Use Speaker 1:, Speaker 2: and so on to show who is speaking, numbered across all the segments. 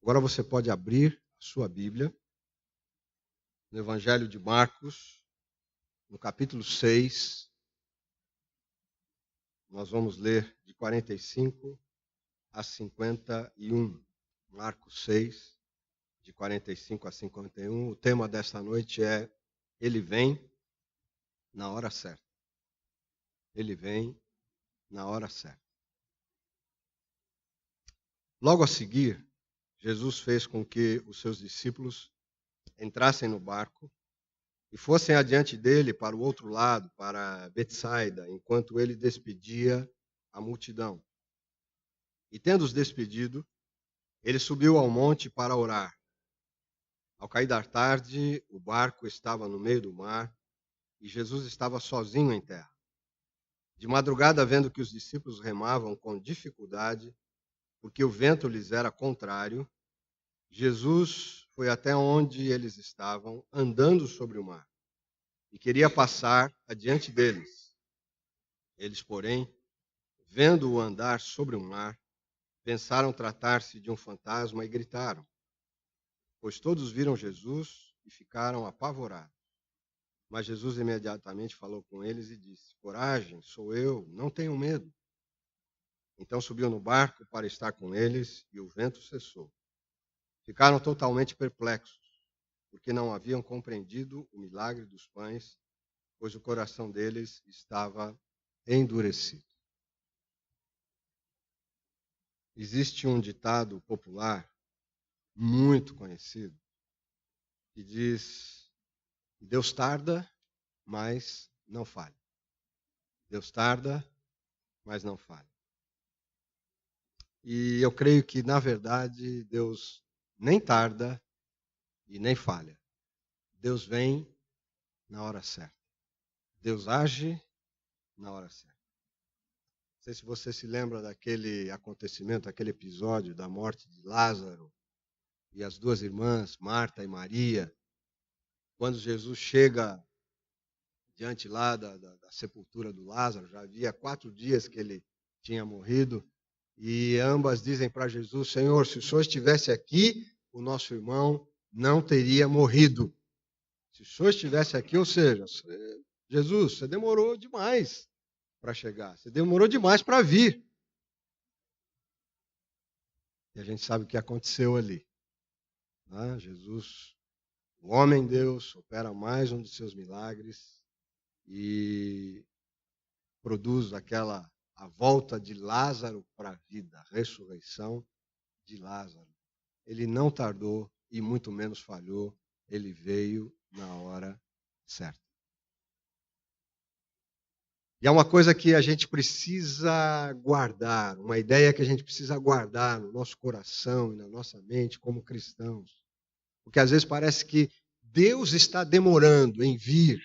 Speaker 1: Agora você pode abrir a sua Bíblia no Evangelho de Marcos, no capítulo 6. Nós vamos ler de 45 a 51. Marcos 6, de 45 a 51. O tema desta noite é Ele vem na hora certa. Ele vem na hora certa. Logo a seguir, Jesus fez com que os seus discípulos entrassem no barco e fossem adiante dele para o outro lado, para Betsaida, enquanto ele despedia a multidão. E tendo-os despedido, ele subiu ao monte para orar. Ao cair da tarde, o barco estava no meio do mar e Jesus estava sozinho em terra. De madrugada, vendo que os discípulos remavam com dificuldade, porque o vento lhes era contrário, Jesus foi até onde eles estavam, andando sobre o mar, e queria passar adiante deles. Eles, porém, vendo-o andar sobre o mar, pensaram tratar-se de um fantasma e gritaram, pois todos viram Jesus e ficaram apavorados. Mas Jesus imediatamente falou com eles e disse, coragem, sou eu, não tenham medo. Então subiu no barco para estar com eles e o vento cessou. Ficaram totalmente perplexos, porque não haviam compreendido o milagre dos pães, pois o coração deles estava endurecido. Existe um ditado popular muito conhecido que diz: Deus tarda, mas não falha. Deus tarda, mas não falha. E eu creio que, na verdade, Deus nem tarda e nem falha. Deus vem na hora certa. Deus age na hora certa. Não sei se você se lembra daquele acontecimento, aquele episódio da morte de Lázaro e as duas irmãs, Marta e Maria, quando Jesus chega diante lá da sepultura do Lázaro, já havia 4 dias que ele tinha morrido, e ambas dizem para Jesus, Senhor, se o Senhor estivesse aqui, o nosso irmão não teria morrido. Se o Senhor estivesse aqui, ou seja, Jesus, você demorou demais para chegar, você demorou demais para vir. E a gente sabe o que aconteceu ali. Né? Jesus, o homem Deus, opera mais um dos seus milagres e produz a volta de Lázaro para a vida, a ressurreição de Lázaro. Ele não tardou e muito menos falhou, ele veio na hora certa. E é uma coisa que a gente precisa guardar, uma ideia que a gente precisa guardar no nosso coração e na nossa mente como cristãos. Porque às vezes parece que Deus está demorando em vir,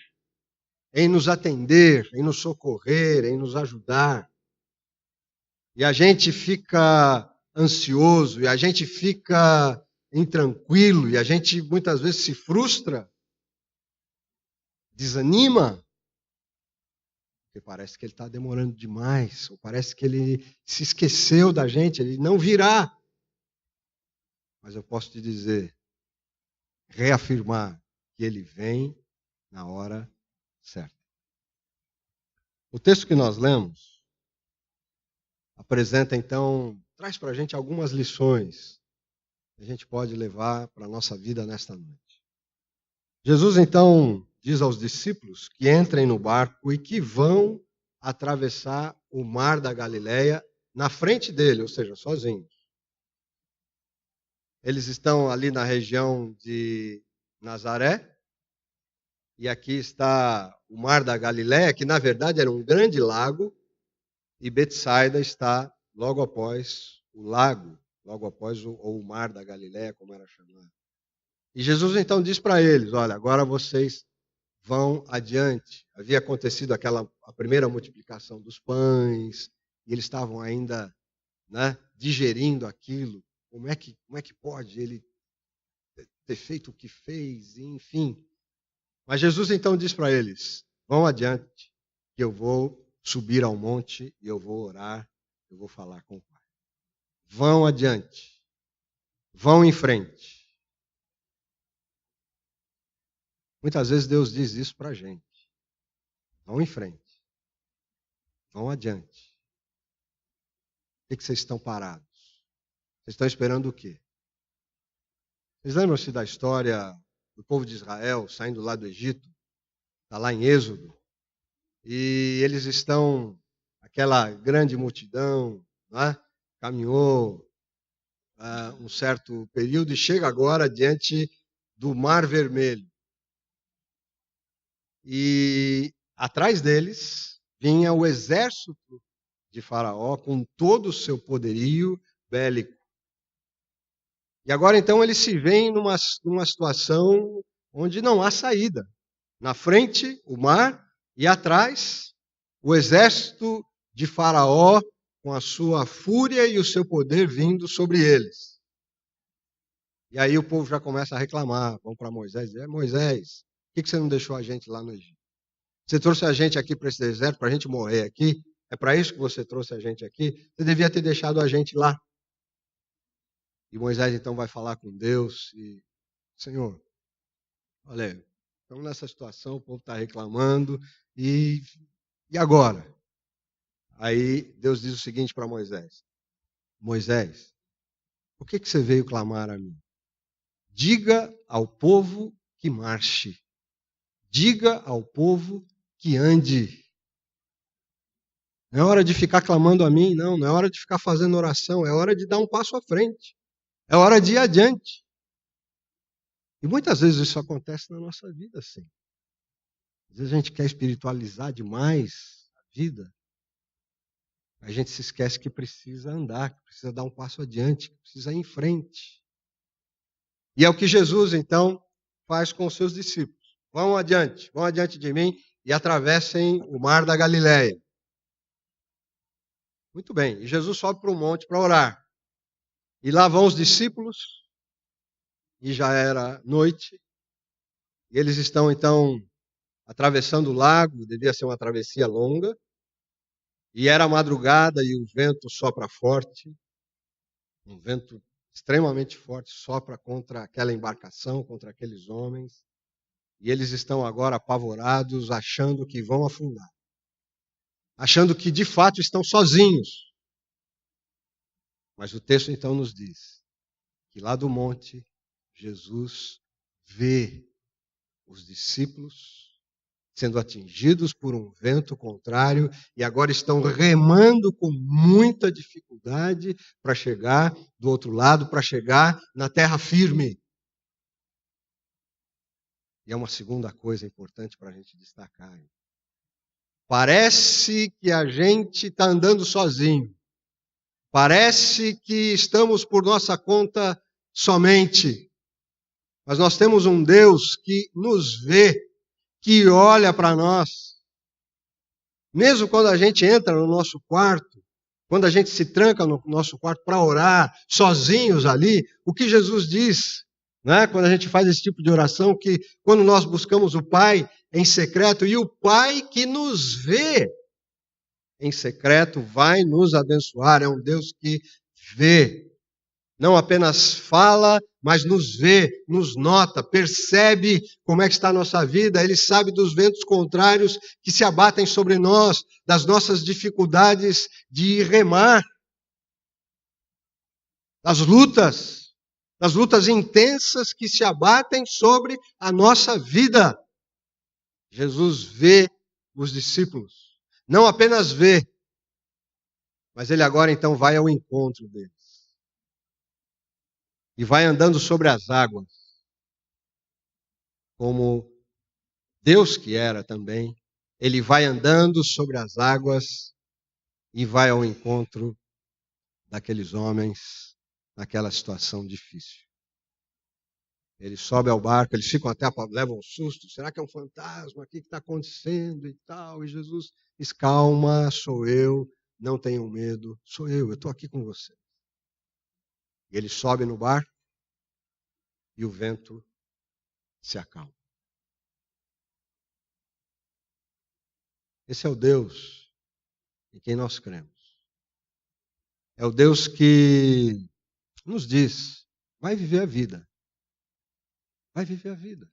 Speaker 1: em nos atender, em nos socorrer, em nos ajudar. E a gente fica ansioso, e a gente fica intranquilo, e a gente muitas vezes se frustra, desanima, porque parece que ele está demorando demais, ou parece que ele se esqueceu da gente, ele não virá. Mas eu posso te dizer, reafirmar que ele vem na hora certa. O texto que nós lemos apresenta, então, traz para a gente algumas lições que a gente pode levar para a nossa vida nesta noite. Jesus, então, diz aos discípulos que entrem no barco e que vão atravessar o mar da Galileia na frente dele, ou seja, sozinhos. Eles estão ali na região de Nazaré, e aqui está o mar da Galileia, que na verdade era um grande lago, e Betsaida está logo após o lago, logo após o mar da Galileia, como era chamado. E Jesus então diz para eles, olha, agora vocês vão adiante. Havia acontecido a primeira multiplicação dos pães, e eles estavam ainda, né, digerindo aquilo. Como é que pode ele ter feito o que fez, enfim. Mas Jesus então diz para eles, vão adiante, que eu vou subir ao monte e eu vou orar, eu vou falar com o Pai. Vão adiante. vão em frente. Muitas vezes Deus diz isso para a gente. Vão em frente. Vão adiante. Por que vocês estão parados? Vocês estão esperando o quê? Vocês lembram-se da história do povo de Israel saindo lá do Egito? Está lá em Êxodo. E eles estão, aquela grande multidão, né? Caminhou um certo período e chega agora diante do Mar Vermelho. E atrás deles vinha o exército de Faraó com todo o seu poderio bélico. E agora então eles se veem numa situação onde não há saída. Na frente, o mar, e atrás, o exército de Faraó com a sua fúria e o seu poder vindo sobre eles. E aí o povo já começa a reclamar, vão para Moisés e dizer: Moisés, por que você não deixou a gente lá no Egito? Você trouxe a gente aqui para esse deserto, para a gente morrer aqui? É para isso que você trouxe a gente aqui? Você devia ter deixado a gente lá. E Moisés então vai falar com Deus e: Senhor, olha, estamos nessa situação, o povo está reclamando, e agora? Aí Deus diz o seguinte para Moisés: Moisés, por que você veio clamar a mim? Diga ao povo que marche. Diga ao povo que ande. Não é hora de ficar clamando a mim, não. Não é hora de ficar fazendo oração. É hora de dar um passo à frente. É hora de ir adiante. E muitas vezes isso acontece na nossa vida, sim. Às vezes a gente quer espiritualizar demais a vida. A gente se esquece que precisa andar, que precisa dar um passo adiante, que precisa ir em frente. E é o que Jesus, então, faz com os seus discípulos. Vão adiante de mim e atravessem o mar da Galileia. Muito bem, e Jesus sobe para o monte para orar. E lá vão os discípulos, e já era noite, e eles estão, então, atravessando o lago, devia ser uma travessia longa, e era madrugada e o vento sopra forte, um vento extremamente forte, sopra contra aquela embarcação, contra aqueles homens, e eles estão agora apavorados, achando que vão afundar, achando que de fato estão sozinhos. Mas o texto então nos diz que lá do monte, Jesus vê os discípulos sendo atingidos por um vento contrário e agora estão remando com muita dificuldade para chegar do outro lado, para chegar na terra firme. E é uma segunda coisa importante para a gente destacar. Parece que a gente está andando sozinho. Parece que estamos por nossa conta somente. Mas nós temos um Deus que nos vê, que olha para nós. Mesmo quando a gente entra no nosso quarto, quando a gente se tranca no nosso quarto para orar, sozinhos ali, o que Jesus diz, né? Quando a gente faz esse tipo de oração, que quando nós buscamos o Pai em secreto, e o Pai que nos vê em secreto vai nos abençoar. É um Deus que vê. Não apenas fala, mas nos vê, nos nota, percebe como é que está a nossa vida. Ele sabe dos ventos contrários que se abatem sobre nós, das nossas dificuldades de remar, das lutas intensas que se abatem sobre a nossa vida. Jesus vê os discípulos. Não apenas vê, mas ele agora então vai ao encontro deles. E vai andando sobre as águas, como Deus que era também. Ele vai andando sobre as águas e vai ao encontro daqueles homens naquela situação difícil. Ele sobe ao barco, eles ficam até, levam um susto. Será que é um fantasma? O que está acontecendo e tal? E Jesus diz: calma, sou eu, não tenham medo, sou eu estou aqui com você. E ele sobe no barco e o vento se acalma. Esse é o Deus em quem nós cremos. É o Deus que nos diz vai viver a vida. Vai viver a vida.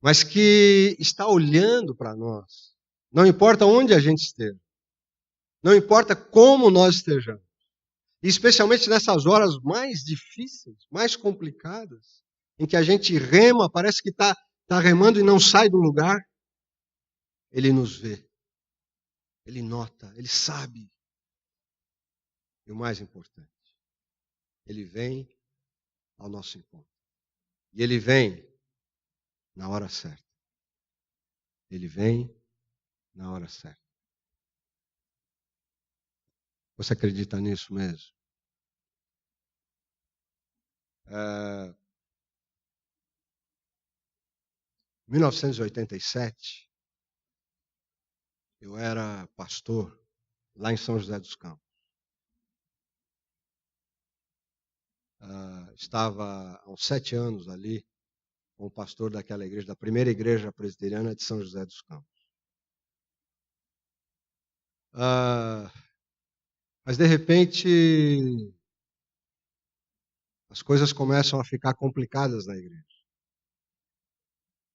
Speaker 1: Mas que está olhando para nós. Não importa onde a gente esteja. Não importa como nós estejamos. E especialmente nessas horas mais difíceis, mais complicadas, em que a gente rema, parece que está remando e não sai do lugar. Ele nos vê. Ele nota, ele sabe. E o mais importante, ele vem ao nosso encontro. E ele vem na hora certa. Ele vem na hora certa. Você acredita nisso mesmo? Em 1987, eu era pastor lá em São José dos Campos. Estava há uns 7 anos ali com o pastor daquela igreja, da primeira igreja presbiteriana de São José dos Campos. Mas de repente as coisas começam a ficar complicadas na igreja.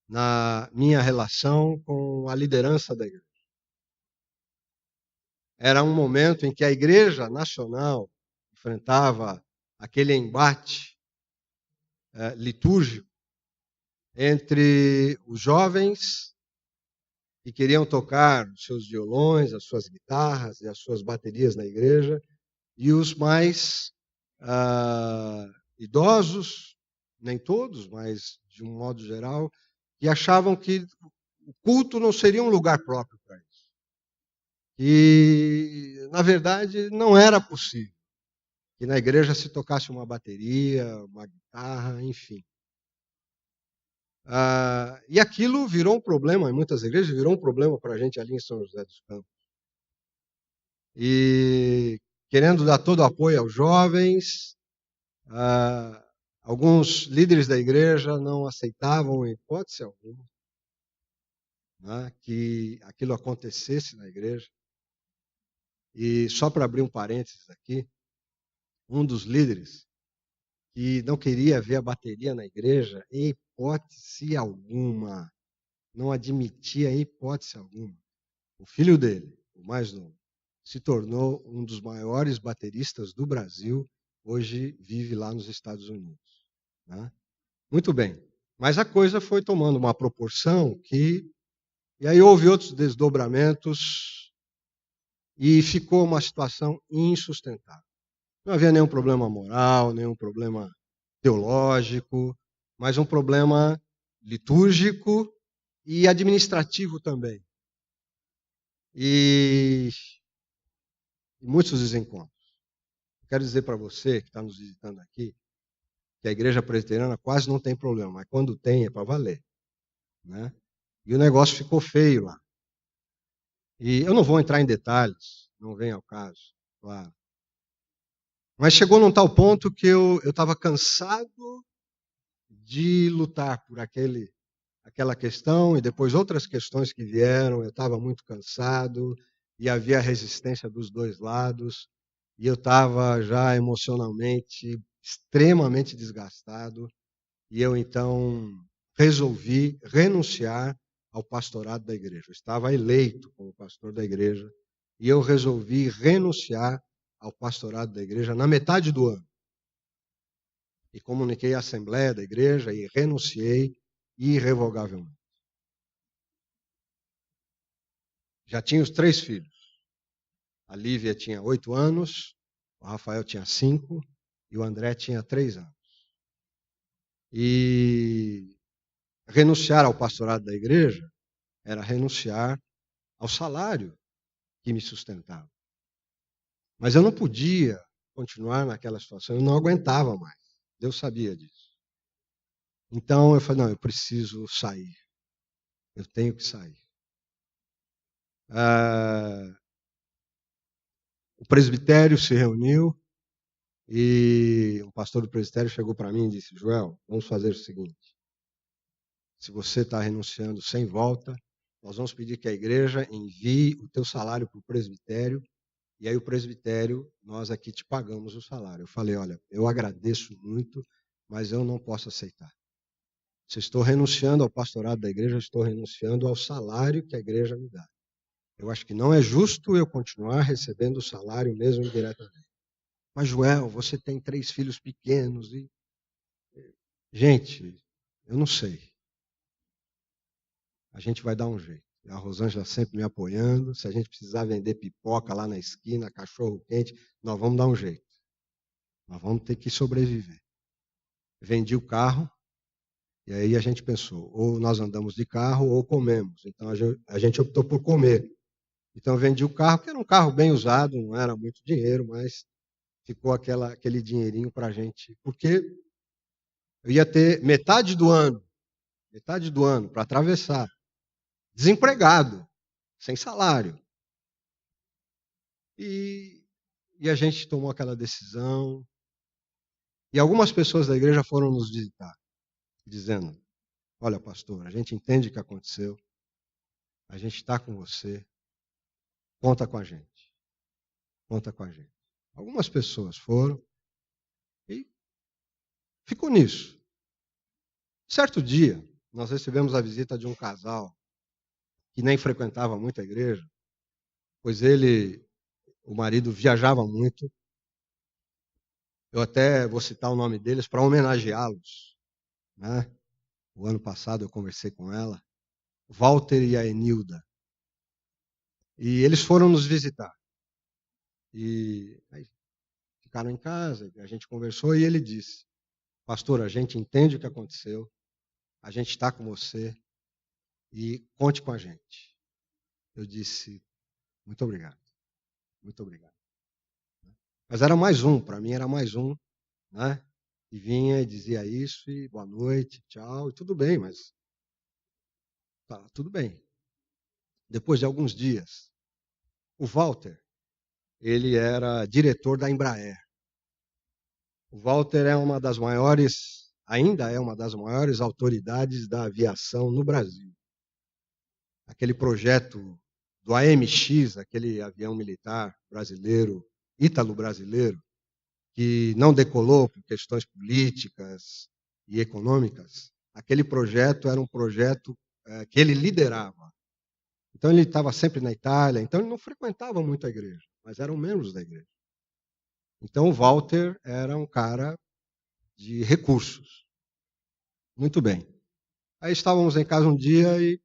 Speaker 1: Na minha relação com a liderança da igreja. Era um momento em que a igreja nacional enfrentava aquele embate litúrgico entre os jovens que queriam tocar os seus violões, as suas guitarras e as suas baterias na igreja, e os mais idosos, nem todos, mas de um modo geral, que achavam que o culto não seria um lugar próprio para eles. E, na verdade, não era possível que na igreja se tocasse uma bateria, uma guitarra, enfim. E aquilo virou um problema em muitas igrejas, virou um problema para a gente ali em São José dos Campos. E querendo dar todo o apoio aos jovens, alguns líderes da igreja não aceitavam, em hipótese alguma, que aquilo acontecesse na igreja. E só para abrir um parênteses aqui, um dos líderes que não queria ver a bateria na igreja, em hipótese alguma, não admitia em hipótese alguma. O filho dele, o mais novo, se tornou um dos maiores bateristas do Brasil, hoje vive lá nos Estados Unidos. Né? Muito bem, mas a coisa foi tomando uma proporção que... E aí houve outros desdobramentos e ficou uma situação insustentável. Não havia nenhum problema moral, nenhum problema teológico, mas um problema litúrgico e administrativo também. E muitos desencontros. Quero dizer para você que está nos visitando aqui, que a igreja presbiteriana quase não tem problema, mas quando tem é para valer. Né? E o negócio ficou feio lá. E eu não vou entrar em detalhes, não vem ao caso, claro. Mas chegou num tal ponto que eu estava cansado de lutar por aquela questão e depois outras questões que vieram. Eu estava muito cansado e havia resistência dos dois lados. E eu estava já emocionalmente extremamente desgastado. E eu então resolvi renunciar ao pastorado da igreja. Eu estava eleito como pastor da igreja e eu resolvi renunciar ao pastorado da igreja na metade do ano. E comuniquei à assembleia da igreja e renunciei irrevogavelmente. Já tinha os 3 filhos. A Lívia tinha 8 anos, o Rafael tinha 5 e o André tinha 3 anos. E renunciar ao pastorado da igreja era renunciar ao salário que me sustentava. Mas eu não podia continuar naquela situação, eu não aguentava mais. Deus sabia disso. Então eu falei, não, eu preciso sair. Eu tenho que sair. O presbitério se reuniu e o pastor do presbitério chegou para mim e disse, Joel, vamos fazer o seguinte. Se você está renunciando sem volta, nós vamos pedir que a igreja envie o teu salário para o presbitério E aí o presbitério, nós aqui te pagamos o salário. Eu falei, olha, eu agradeço muito, mas eu não posso aceitar. Se estou renunciando ao pastorado da igreja, eu estou renunciando ao salário que a igreja me dá. Eu acho que não é justo eu continuar recebendo o salário mesmo indiretamente. Mas, Joel, você tem 3 filhos pequenos e... Gente, eu não sei. A gente vai dar um jeito. A Rosângela sempre me apoiando. Se a gente precisar vender pipoca lá na esquina, cachorro quente, nós vamos dar um jeito. Nós vamos ter que sobreviver. Vendi o carro, e aí a gente pensou, ou nós andamos de carro ou comemos. Então a gente optou por comer. Então eu vendi o carro, que era um carro bem usado, não era muito dinheiro, mas ficou aquele dinheirinho para a gente. Porque eu ia ter metade do ano para atravessar, desempregado, sem salário. E a gente tomou aquela decisão. E algumas pessoas da igreja foram nos visitar, dizendo, olha, pastor, a gente entende o que aconteceu, a gente está com você, conta com a gente. Conta com a gente. Algumas pessoas foram e ficou nisso. Certo dia, nós recebemos a visita de um casal que nem frequentava muito a igreja, pois o marido viajava muito. Eu até vou citar o nome deles para homenageá-los, né? O ano passado eu conversei com ela, Walter e a Enilda. E eles foram nos visitar. E aí ficaram em casa, a gente conversou e ele disse, pastor, a gente entende o que aconteceu, a gente está com você e conte com a gente. Eu disse, muito obrigado, muito obrigado. Mas era mais um, para mim era mais um, né? E vinha e dizia isso, e boa noite, tchau, e tudo bem, mas tá, tudo bem. Depois de alguns dias, o Walter, ele era diretor da Embraer. O Walter é uma das maiores, ainda é uma das maiores autoridades da aviação no Brasil. Aquele projeto do AMX, aquele avião militar brasileiro, ítalo-brasileiro, que não decolou por questões políticas e econômicas, aquele projeto era um projeto que ele liderava. Então ele estava sempre na Itália, então ele não frequentava muito a igreja, mas eram membros da igreja. Então o Walter era um cara de recursos. Muito bem. Aí estávamos em casa um dia e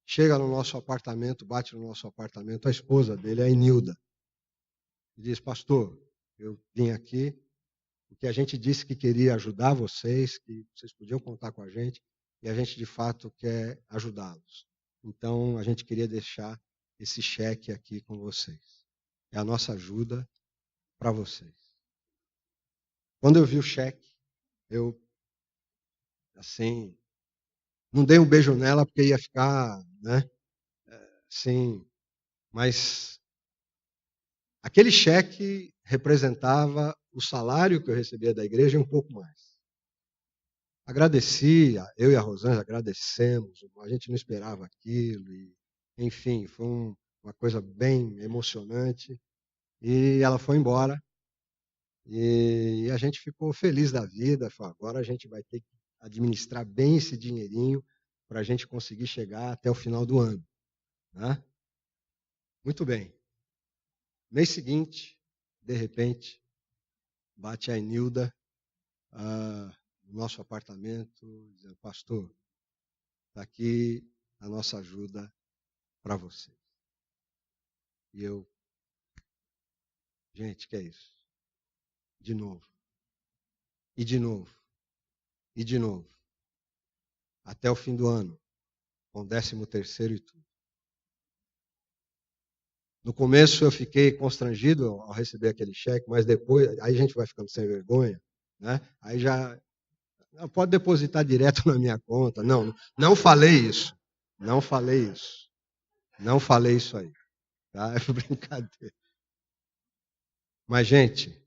Speaker 1: chega no nosso apartamento, bate no nosso apartamento a esposa dele, a Enilda. E diz, pastor, eu vim aqui porque a gente disse que queria ajudar vocês, que vocês podiam contar com a gente, e a gente de fato quer ajudá-los. Então a gente queria deixar esse cheque aqui com vocês. É a nossa ajuda para vocês. Quando eu vi o cheque, eu, assim, não dei um beijo nela porque ia ficar, né? Assim, mas aquele cheque representava o salário que eu recebia da igreja e um pouco mais. Agradeci, eu e a Rosângela agradecemos, a gente não esperava aquilo, e, enfim, foi uma coisa bem emocionante. E ela foi embora, e a gente ficou feliz da vida, falou, agora a gente vai ter que administrar bem esse dinheirinho para a gente conseguir chegar até o final do ano. Né? Muito bem. Mês seguinte, de repente, bate a Enilda no nosso apartamento, dizendo, pastor, está aqui a nossa ajuda para você. E eu, gente, que é isso? De novo. E de novo. E de novo. Até o fim do ano, com 13º e tudo. No começo eu fiquei constrangido ao receber aquele cheque, mas depois, aí a gente vai ficando sem vergonha, né? Aí já, não, pode depositar direto na minha conta. Não, não falei isso. Não falei isso. Não falei isso aí. Tá? É brincadeira. Mas, gente,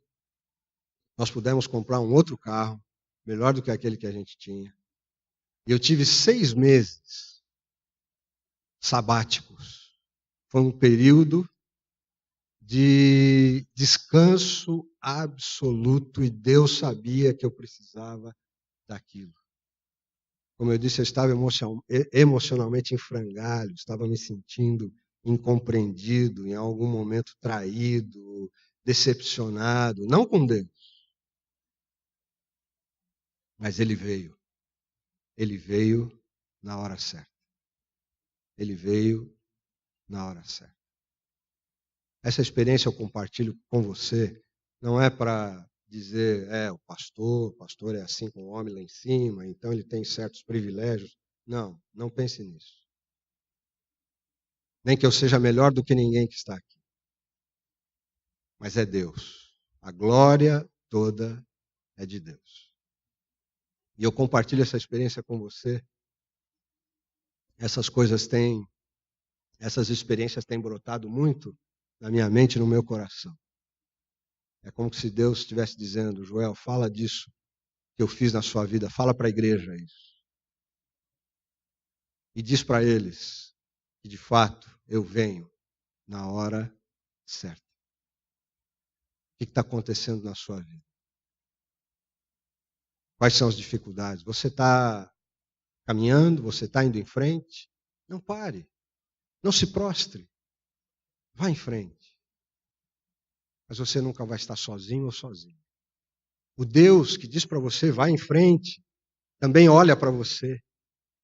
Speaker 1: nós pudemos comprar um outro carro, melhor do que aquele que a gente tinha. E eu tive 6 meses sabáticos. Foi um período de descanso absoluto, e Deus sabia que eu precisava daquilo. Como eu disse, eu estava emocionalmente em frangalhos, estava me sentindo incompreendido, em algum momento traído, decepcionado, não com Deus. Mas Ele veio. Ele veio na hora certa. Ele veio na hora certa. Essa experiência eu compartilho com você, não é para dizer, o pastor é assim com o homem lá em cima, então ele tem certos privilégios. Não, não pense nisso. Nem que eu seja melhor do que ninguém que está aqui. Mas é Deus. A glória toda é de Deus. E eu compartilho essa experiência com você. Essas experiências têm brotado muito na minha mente e no meu coração. É como se Deus estivesse dizendo, Joel, fala disso que eu fiz na sua vida, fala para a igreja isso. E diz para eles que, de fato, eu venho na hora certa. O que está acontecendo na sua vida? Quais são as dificuldades? Você está caminhando? Você está indo em frente? Não pare. Não se prostre. Vá em frente. Mas você nunca vai estar sozinho ou sozinho. O Deus que diz para você, vá em frente, também olha para você.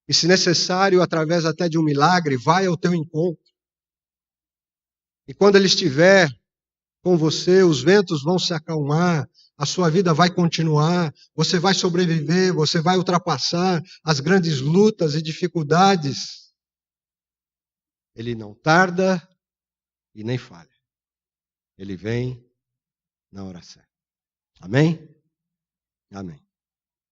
Speaker 1: E, se necessário, através até de um milagre, vai ao teu encontro. E quando Ele estiver com você, os ventos vão se acalmar, a sua vida vai continuar, você vai sobreviver, você vai ultrapassar as grandes lutas e dificuldades. Ele não tarda e nem falha. Ele vem na hora certa. Amém? Amém.